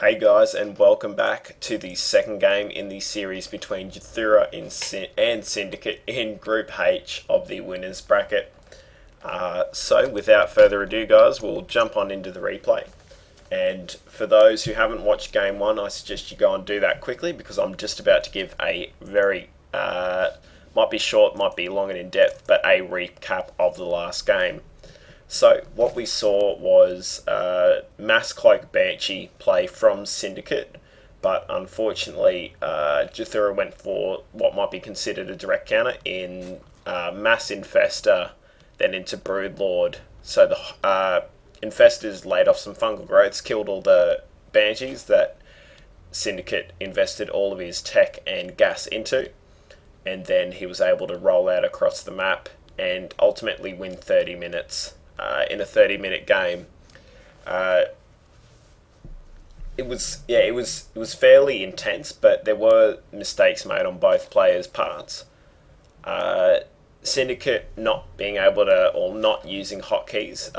Hey guys, and welcome back to the second game in the series between Jathura and Syndicate in Group H of the winners bracket. So, without further ado, guys, we'll jump on into the replay. And for those who haven't watched game one, I suggest you go and do that quickly because I'm just about to give a very, might be short, might be long and in depth, but a recap of the last game. So what we saw was Mass Cloak Banshee play from Syndicate, but unfortunately Jathura went for what might be considered a direct counter in Mass Infester, then into Broodlord. So the Infestors laid off some fungal growths, killed all the Banshees that Syndicate invested all of his tech and gas into, and then he was able to roll out across the map and ultimately win 30 minutes. In a 30-minute game, it was fairly intense, but there were mistakes made on both players' parts. Syndicate not being able to, or not using hotkeys,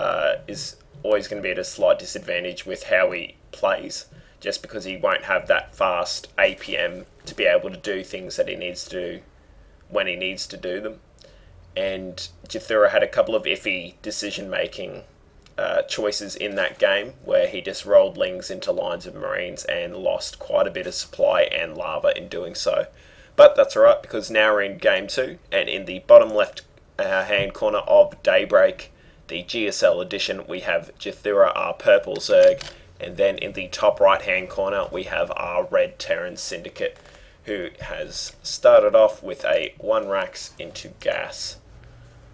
is always going to be at a slight disadvantage with how he plays, just because he won't have that fast APM to be able to do things that he needs to do when he needs to do them. And Jathura had a couple of iffy decision-making choices in that game where he just rolled Lings into lines of Marines and lost quite a bit of supply and lava in doing so. But that's alright because now we're in game two, and in the bottom left hand corner of Daybreak, the GSL edition, we have Jathura, our purple Zerg, and then in the top right hand corner we have our red Terran Syndicate, who has started off with a 1 Rax into gas.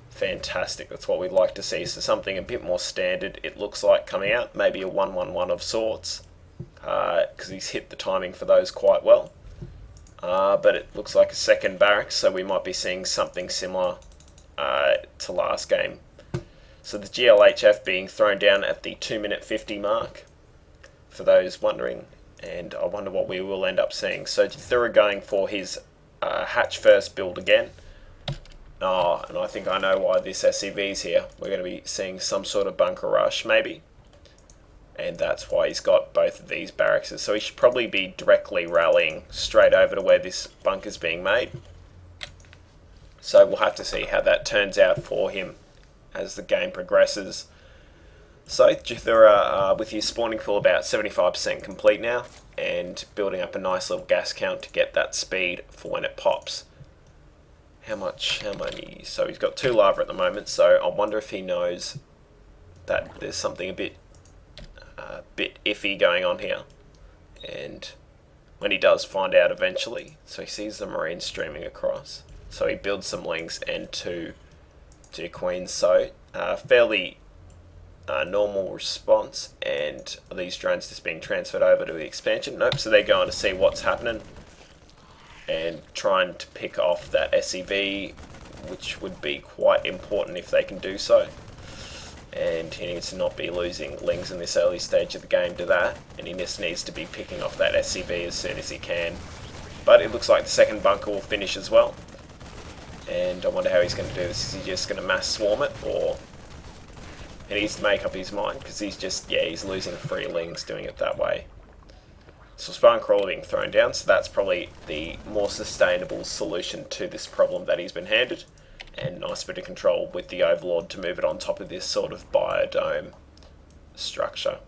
Fantastic, that's what we'd like to see. So something a bit more standard, it looks like, coming out. Maybe a 1-1-1 of sorts, because he's hit the timing for those quite well. But it looks like a second barracks, so we might be seeing something similar to last game. So the GLHF being thrown down at the 2-minute 50 mark, for those wondering. And I wonder what we will end up seeing. So Jathura going for his hatch first build again. And I think I know why this SCV is here. We're going to be seeing some sort of bunker rush, maybe. And that's why he's got both of these barracks. So he should probably be directly rallying straight over to where this bunker's being made. So we'll have to see how that turns out for him as the game progresses. So Jathura, with his spawning pool about 75% complete now, and building up a nice little gas count to get that speed for when it pops. How many? So he's got 2 lava at the moment, so I wonder if he knows that there's something a bit iffy going on here. And when he does find out eventually, so he sees the Marines streaming across. So he builds some Lings and 2 Queens, so fairly normal response. And are these drones just being transferred over to the expansion? Nope, so they're going to see what's happening and trying to pick off that SCV, which would be quite important if they can do so. And he needs to not be losing Lings in this early stage of the game to that, and he just needs to be picking off that SCV as soon as he can. But it looks like the second bunker will finish as well, and I wonder how he's going to do this. Is he just going to mass swarm it, or he needs to make up his mind, because he's losing 3 Lings doing it that way. So Spine Crawler being thrown down, so that's probably the more sustainable solution to this problem that he's been handed. And nice bit of control with the Overlord to move it on top of this sort of biodome structure.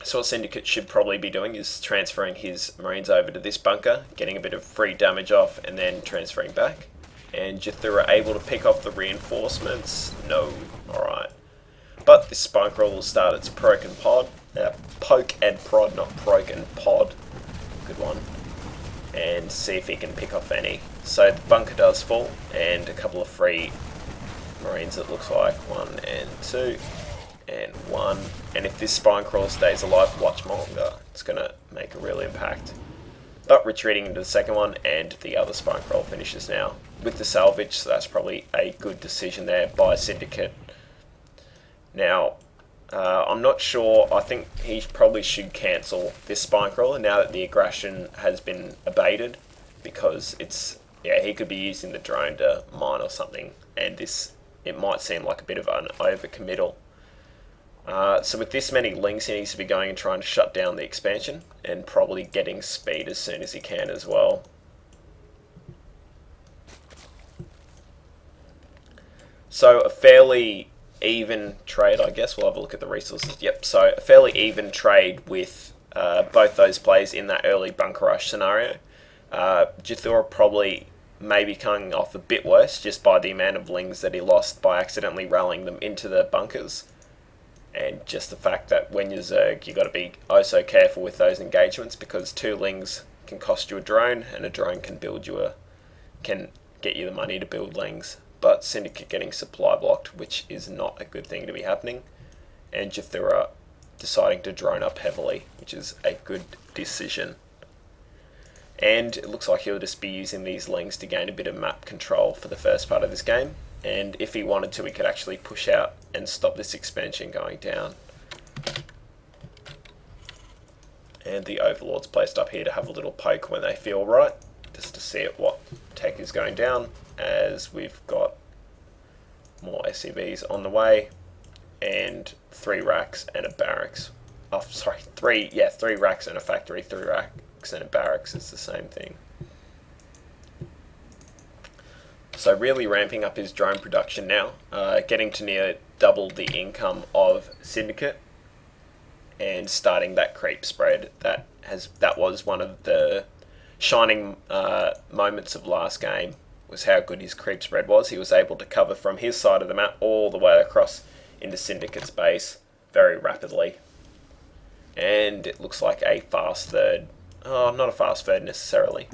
So what Syndicate should probably be doing is transferring his Marines over to this bunker, getting a bit of free damage off, and then transferring back. And Jathura able to pick off the reinforcements? No. Alright. But this Spine Crawler will start its poke and prod, not proke and pod. Good one. And see if he can pick off any. So the bunker does fall, and a couple of free Marines, it looks like. 1 and 2, and 1. And if this Spine Crawler stays alive for much longer, it's going to make a real impact. But retreating into the second one, and the other Spine Crawler finishes now with the salvage, so that's probably a good decision there by Syndicate. Now, I'm not sure. I think he probably should cancel this Spine Crawler now that the aggression has been abated, because he could be using the drone to mine or something, and it might seem like a bit of an overcommittal. So with this many links, he needs to be going and trying to shut down the expansion and probably getting speed as soon as he can as well. So a fairly even trade, I guess. We'll have a look at the resources. Yep, so a fairly even trade with both those players in that early bunker rush scenario. Jithura probably maybe coming off a bit worse just by the amount of lings that he lost by accidentally rallying them into the bunkers. And just the fact that when you're Zerg, you've got to be oh so careful with those engagements, because 2 lings can cost you a drone, and a drone can can get you the money to build lings. But Syndicate getting supply blocked, which is not a good thing to be happening, and Jithura deciding to drone up heavily, which is a good decision. And it looks like he'll just be using these lings to gain a bit of map control for the first part of this game. And if he wanted to, he could actually push out and stop this expansion going down. And the Overlord's placed up here to have a little poke when they feel right, just to see what tech is going down, as we've got more SCVs on the way, and 3 racks and a barracks. Oh, sorry, 3 racks and a factory, 3 racks and a barracks is the same thing. So really ramping up his drone production now, getting to near double the income of Syndicate, and starting that creep spread. That was one of the shining moments of last game, was how good his creep spread was. He was able to cover from his side of the map all the way across into Syndicate's base very rapidly. And it looks like a fast third. Oh, not a fast third necessarily,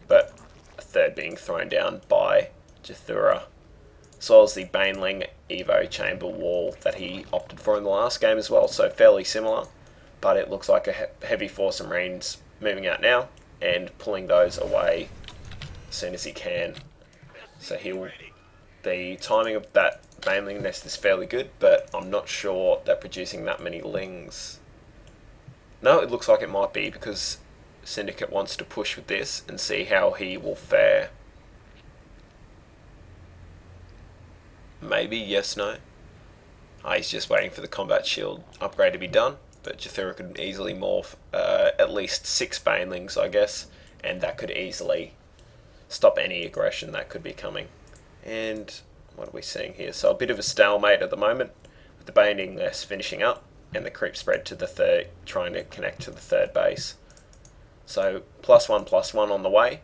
but a third being thrown down by Jithura, as well as the Baneling Evo chamber wall that he opted for in the last game as well. So fairly similar, but it looks like a heavy force and Marines moving out now and pulling those away as soon as he can. So the timing of that Baneling nest is fairly good, but I'm not sure they're producing that many lings. No, it looks like it might be, because Syndicate wants to push with this and see how he will fare. Maybe, yes, no. He's just waiting for the combat shield upgrade to be done, but Jithura could easily morph at least 6 Banelings, I guess, and that could easily stop any aggression that could be coming. And what are we seeing here? So a bit of a stalemate at the moment, with the Baneling nest finishing up, and the creep spread to the third, trying to connect to the third base. So +1/+1 on the way,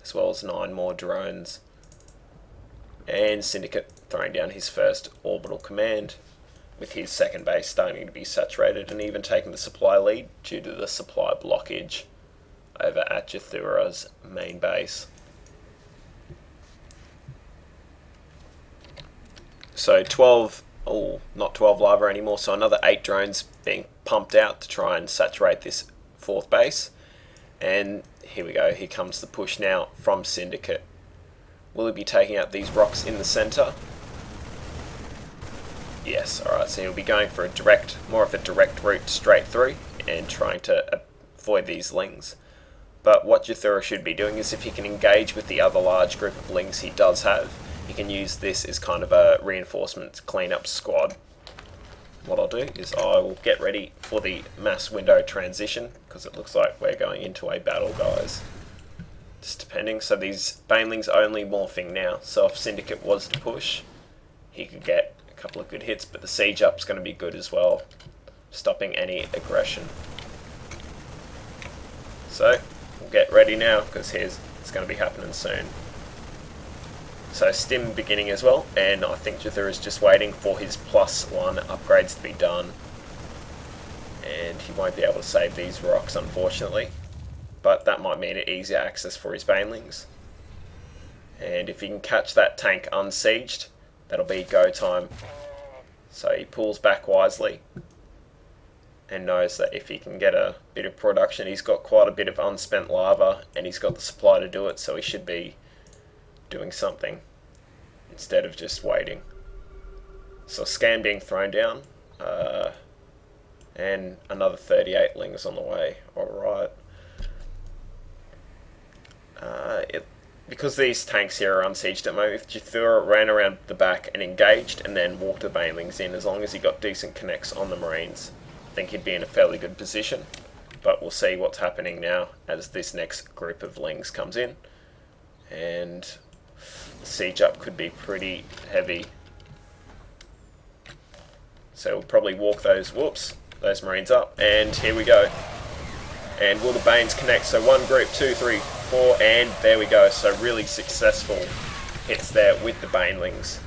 as well as 9 more drones. And Syndicate throwing down his first orbital command, with his second base starting to be saturated and even taking the supply lead due to the supply blockage over at Jithura's main base. So 12, not 12 lava anymore, so another 8 drones being pumped out to try and saturate this 4th base. And here we go, here comes the push now from Syndicate. Will he be taking out these rocks in the centre? Yes, alright, so he'll be going for more of a direct route straight through and trying to avoid these lings. But what Jithura should be doing is, if he can engage with the other large group of lings he does have, he can use this as kind of a reinforcement cleanup squad. What I'll do is I will get ready for the mass window transition, because it looks like we're going into a battle, guys. Just depending, so these Banelings only morphing now, so if Syndicate was to push, he could get a couple of good hits, but the siege up's going to be good as well, stopping any aggression. So we'll get ready now, because it's going to be happening soon. So Stim beginning as well, and I think Jithura is just waiting for his +1 upgrades to be done. And he won't be able to save these rocks, unfortunately. But that might mean easier access for his Banelings. And if he can catch that tank unsieged, that'll be go time. So he pulls back wisely and knows that if he can get a bit of production, he's got quite a bit of unspent lava and he's got the supply to do it, so he should be doing something instead of just waiting. So scam being thrown down, and another 38 lings on the way. Alright. because these tanks here are unsieged at the moment, if Jethura ran around the back and engaged and then walked the banelings in, as long as he got decent connects on the Marines, I think he'd be in a fairly good position. But we'll see what's happening now as this next group of Lings comes in. And the siege up could be pretty heavy. So we'll probably walk those Marines up. And here we go. And will the Banes connect? So one group, 2, 3, 4, and there we go. So really successful hits there with the Banelings.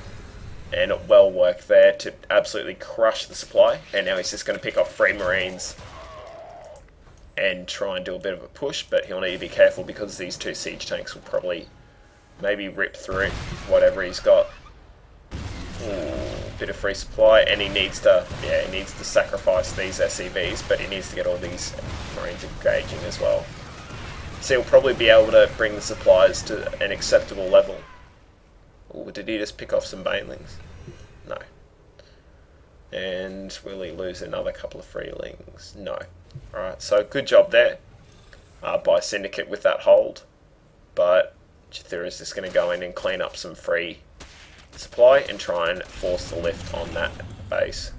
And it well worked there to absolutely crush the supply. And now he's just going to pick off 3 Marines and try and do a bit of a push. But he'll need to be careful because these 2 siege tanks will probably maybe rip through whatever he's got. Bit of free supply, and he needs to sacrifice these SCVs, but he needs to get all these Marines engaging as well. So he'll probably be able to bring the supplies to an acceptable level. Ooh, did he just pick off some Banelings? No. And will he lose another couple of Freelings? No. Alright, so good job there by Syndicate with that hold, but Jethura is just going to go in and clean up some free supply and try and force the lift on that base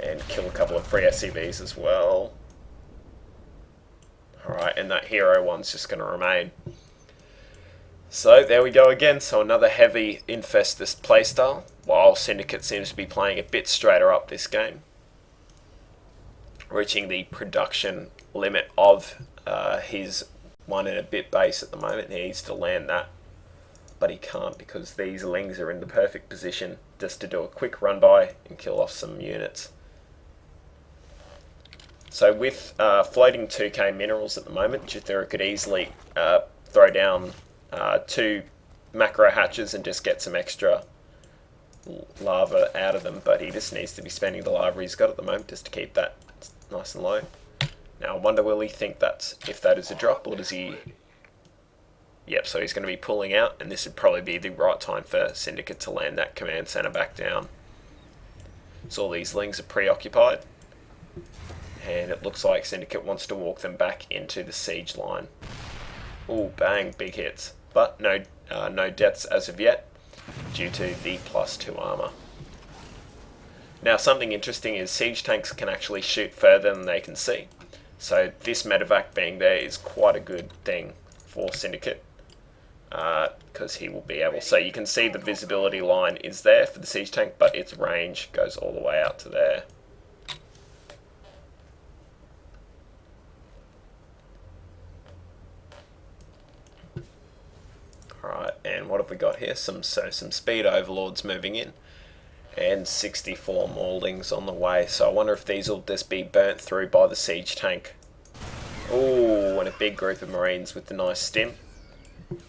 and kill a couple of free SCVs as well. Alright, and that hero one's just going to remain. So there we go again. So another heavy Infestus playstyle, while Syndicate seems to be playing a bit straighter up this game, reaching the production limit of his 1 and a bit base at the moment. He needs to land that, but he can't because these Lings are in the perfect position just to do a quick run by and kill off some units. So with floating 2k minerals at the moment, Jethura could easily throw down 2 macro hatches and just get some extra lava out of them, but he just needs to be spending the lava he's got at the moment just to keep that nice and low. Now I wonder, will he think if that is a drop, or does he... Yep, so he's going to be pulling out, and this would probably be the right time for Syndicate to land that command center back down. So all these Lings are preoccupied, and it looks like Syndicate wants to walk them back into the siege line. Ooh, bang, big hits, but no deaths as of yet due to the +2 armor. Now something interesting is siege tanks can actually shoot further than they can see, so this medevac being there is quite a good thing for Syndicate. Because he will be able... So you can see the visibility line is there for the siege tank, but its range goes all the way out to there. Alright, and what have we got here? Some speed overlords moving in, and 64 Maulings on the way. So I wonder if these will just be burnt through by the siege tank. Ooh, and a big group of Marines with the nice stim.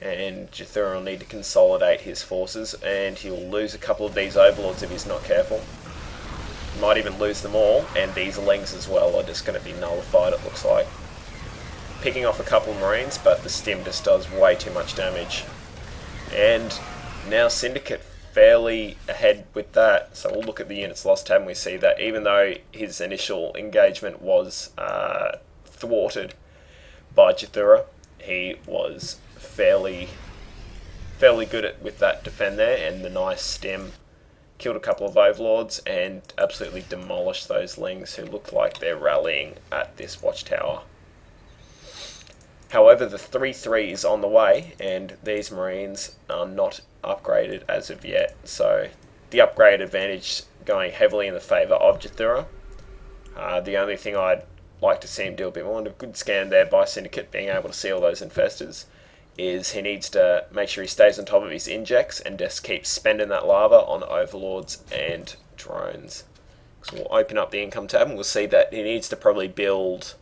And Jethura will need to consolidate his forces, and he'll lose a couple of these overlords if he's not careful. He might even lose them all, and these Lings as well are just going to be nullified, it looks like. Picking off a couple of Marines, but the stim just does way too much damage. And now Syndicate fairly ahead with that. So we'll look at the units lost tab, and we see that even though his initial engagement was thwarted by Jethura, he was fairly good with that defend there, and the nice stim killed a couple of overlords and absolutely demolished those Lings who look like they're rallying at this watchtower. However, the 3-3 is on the way, and these Marines are not upgraded as of yet, so the upgrade advantage going heavily in the favour of Jethura. The only thing I'd like to see him do a bit more, and a good scan there by Syndicate being able to see all those infestors, is he needs to make sure he stays on top of his injects and just keep spending that lava on overlords and drones. So we'll open up the income tab and we'll see that he needs to probably build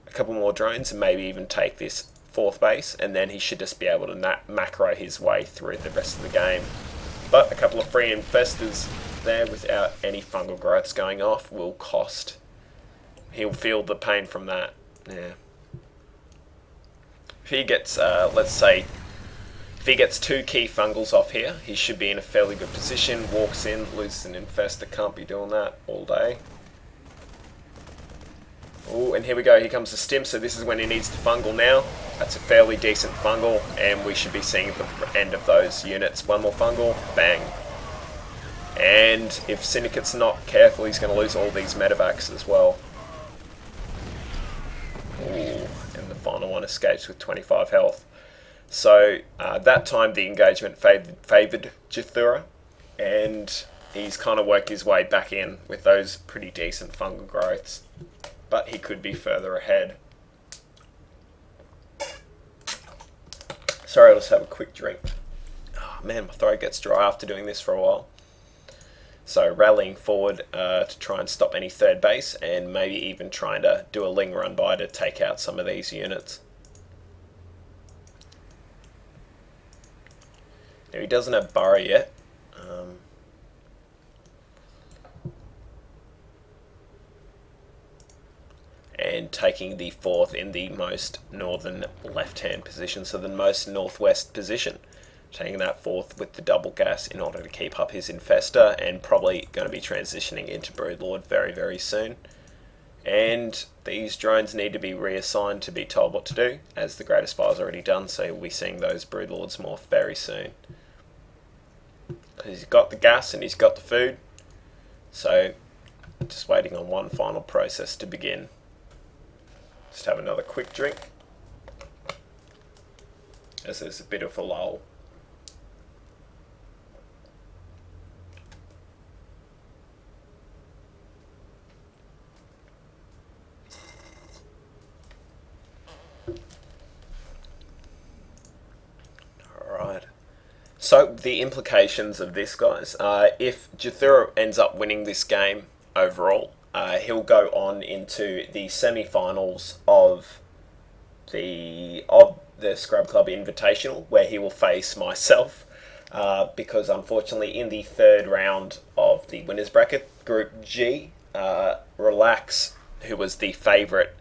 a couple more drones and maybe even take this 4th base, and then he should just be able to macro his way through the rest of the game. But a couple of free infestors there without any fungal growths going off will cost. He'll feel the pain from that. Yeah. If he gets, let's say, if he gets 2 key fungals off here, he should be in a fairly good position. Walks in, loses an infestor, can't be doing that all day. Oh, and here we go. Here comes the stim. So this is when he needs to fungal now. That's a fairly decent fungal, and we should be seeing the end of those units. One more fungal. Bang. And if Syndicate's not careful, he's going to lose all these medevacs as well. Ooh, and the final one escapes with 25 health. So that time the engagement favoured Jethura, and he's kind of worked his way back in with those pretty decent fungal growths. But he could be further ahead. Sorry, I'll just have a quick drink. Oh man, my throat gets dry after doing this for a while. So rallying forward to try and stop any third base, and maybe even trying to do a Ling run by to take out some of these units. Now he doesn't have Burrow yet. And taking the 4th in the most northern left-hand position, so the most northwest position. Taking that 4th with the double gas in order to keep up his infester, and probably going to be transitioning into Broodlord very, very soon. And these drones need to be reassigned to be told what to do, as the Greater Spire's already done, so we'll be seeing those Broodlords morph very soon. He's got the gas and he's got the food, so just waiting on one final process to begin. Just have another quick drink, as there's a bit of a lull. Alright. So the implications of this, guys, if Jethura ends up winning this game overall, he'll go on into the semi-finals of the Scrub Club Invitational, where he will face myself, because unfortunately in the 3rd round of the winners bracket, Group G, Relax, who was the favourite,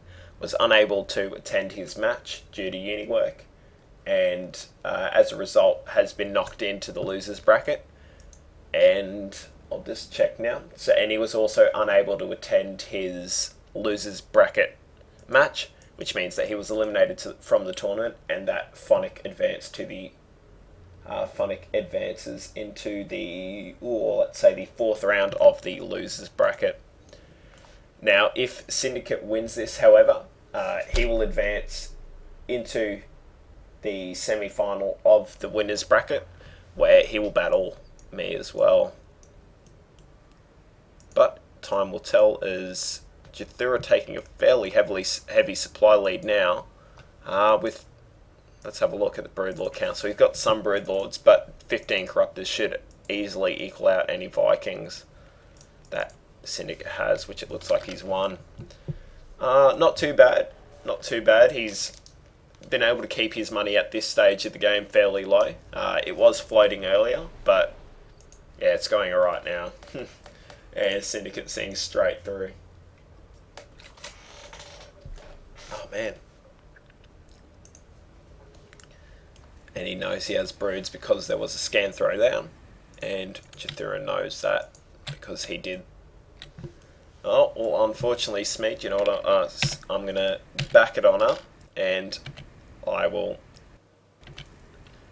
was unable to attend his match due to uni work, and as a result has been knocked into the losers bracket. And I'll just check now. So, and he was also unable to attend his losers bracket match, which means that he was eliminated from the tournament, and that Phonic advanced to the Phonic advances into the, let's say, the 4th round of the losers bracket. Now, if Syndicate wins this, however, he will advance into the semi-final of the winners bracket, where he will battle me as well. But time will tell, as Jethura taking a fairly heavy supply lead now, with, let's have a look at the Broodlord count. So he's got some Broodlords, but 15 Corruptors should easily equal out any Vikings that Syndicate has, which it looks like he's won. Not too bad. Not too bad. He's been able to keep his money at this stage of the game fairly low. It was floating earlier, but yeah, it's going alright now. And Syndicate seeing straight through. Oh man. And he knows he has broods because there was a scan throwdown, and Jethura knows that because he did. Oh, well, unfortunately, Smeet, you know what, I'm going to back it on up, and I will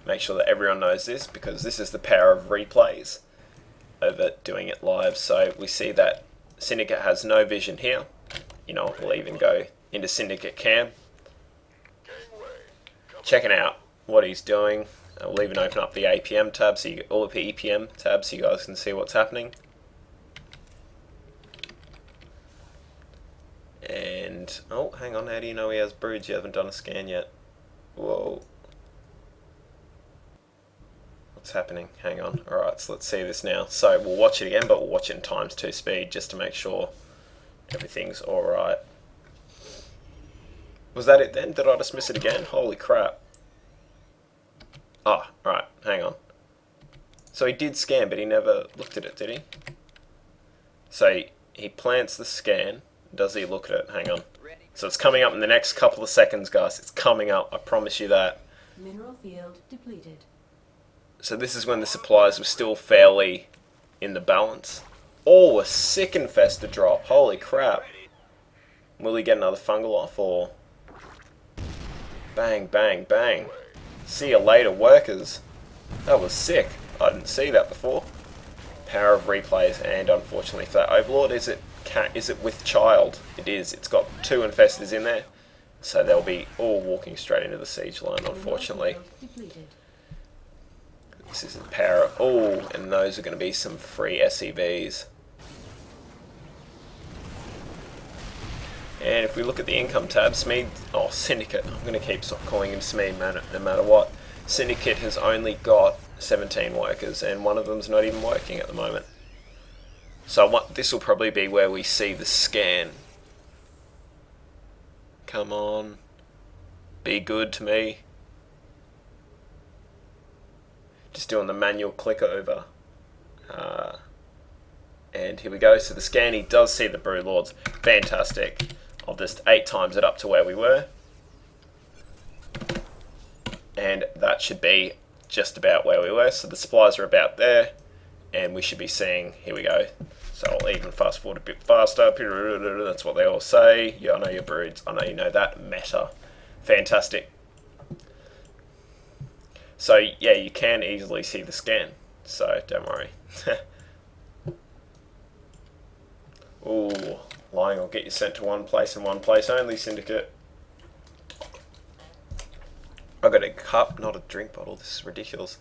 make sure that everyone knows this, because this is the power of replays over doing it live. So we see that Syndicate has no vision here. You know, we'll even go into Syndicate Cam, checking out what he's doing. We'll even open up the APM tab, so all of the EPM tabs, so you guys can see what's happening. And, oh, hang on, how do you know he has broods? You haven't done a scan yet. Whoa. What's happening? Hang on. Alright, so let's see this now. So we'll watch it again, but we'll watch it in ×2 speed just to make sure everything's alright. Was that it then? Did I just miss it again? Holy crap. Ah, right, hang on. So he did scan, but he never looked at it, did he? So he plants the scan. Does he look at it? Hang on. So it's coming up in the next couple of seconds, guys. It's coming up, I promise you that. Mineral field depleted. So this is when the supplies were still fairly in the balance. Oh, a sick infested drop. Holy crap. Will he get another fungal off, or... Bang, bang, bang. See you later, workers. That was sick. I didn't see that before. Power of replays, and unfortunately for that Overlord, is it with child? It is. It's got 2 infestors in there, so they'll be all walking straight into the siege line, unfortunately. This is the power. Oh, and those are going to be some free SCVs. And if we look at the income tab, Syndicate. I'm going to keep calling him Smeed no matter what. Syndicate has only got 17 workers, and one of them's not even working at the moment. So this will probably be where we see the scan. Come on. Be good to me. Just doing the manual click over. And here we go. So the scan, he does see the Broodlords. Fantastic. I'll just 8 times it up to where we were. And that should be just about where we were. So the supplies are about there. And we should be seeing, here we go. So I'll even fast forward a bit faster. That's what they all say. Yeah, I know your broods. I know you know that. Meta. Fantastic. So yeah, you can easily see the scan. So don't worry. Ooh, lying will get you sent to one place and one place only, Syndicate. I got a cup, not a drink bottle. This is ridiculous.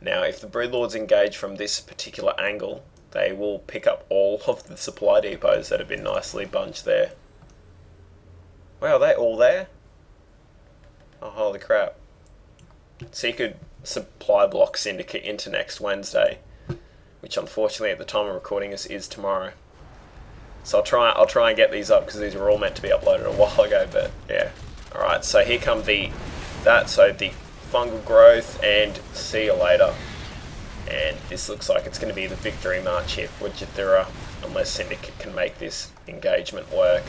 Now, if the Broodlords engage from this particular angle, they will pick up all of the supply depots that have been nicely bunched there. Wow, are they all there? Oh, holy crap. So you could supply block Syndicate into next Wednesday, which unfortunately at the time of recording is tomorrow. So I'll try and get these up because these were all meant to be uploaded a while ago, but yeah. Alright, so here come the fungal growth, and see you later. And this looks like it's going to be the victory march here for Jathura, unless Syndicate can make this engagement work.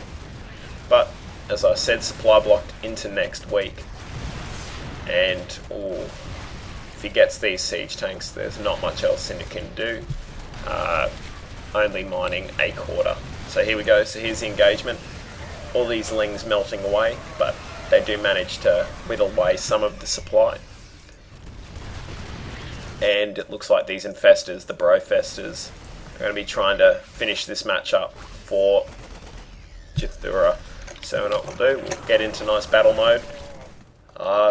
But, as I said, supply blocked into next week. And, if he gets these siege tanks, there's not much else Syndicate can do. Only mining a quarter. So here we go, so here's the engagement. All these lings melting away, but they do manage to whittle away some of the supply. And it looks like these infestors, the Brofestors, are going to be trying to finish this match up for Jathura. So what we'll do, we'll get into nice battle mode.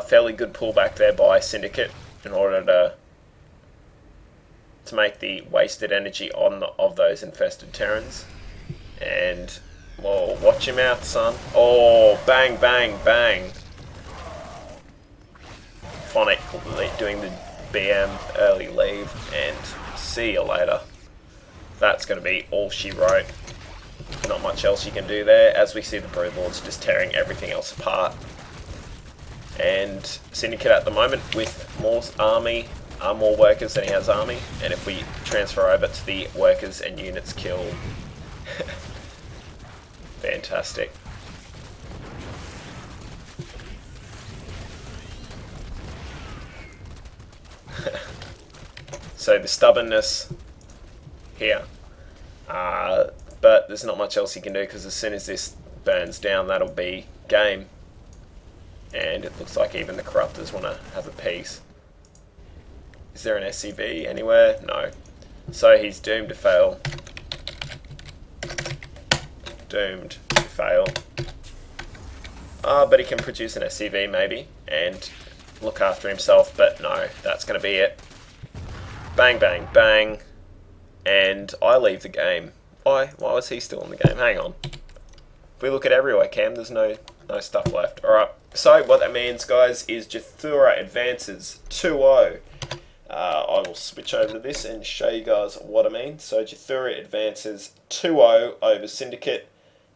Fairly good pullback there by Syndicate in order to make the wasted energy of those infested Terrans. And, well, watch your mouth, son. Oh, bang, bang, bang. Phonic doing the BM early leave, and see you later. That's going to be all she wrote. Not much else you can do there, as we see the Broodlords just tearing everything else apart. And Syndicate at the moment with more army, more workers than he has army, and if we transfer over to the workers and units killed, fantastic. So the stubbornness here, but there's not much else he can do because as soon as this burns down, that'll be game. And it looks like even the corruptors want to have a piece. Is there an SCV anywhere? No. So he's doomed to fail. Doomed to fail. But he can produce an SCV maybe and look after himself, but no, that's going to be it. Bang, bang, bang. And I leave the game. Why was he still in the game? Hang on. If we look at everywhere, Cam, there's no stuff left. Alright, so what that means, guys, is Jathura advances 2-0. I will switch over to this and show you guys what I mean. So Jathura advances 2-0 over Syndicate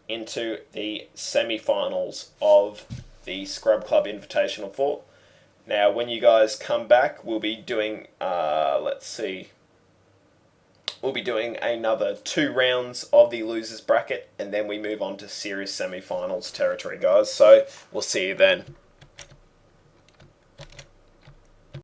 into the semi-finals of the Scrub Club Invitational 4. Now, when you guys come back, we'll be doing, we'll be doing another 2 rounds of the losers bracket, and then we move on to series semi-finals territory, guys. So we'll see you then.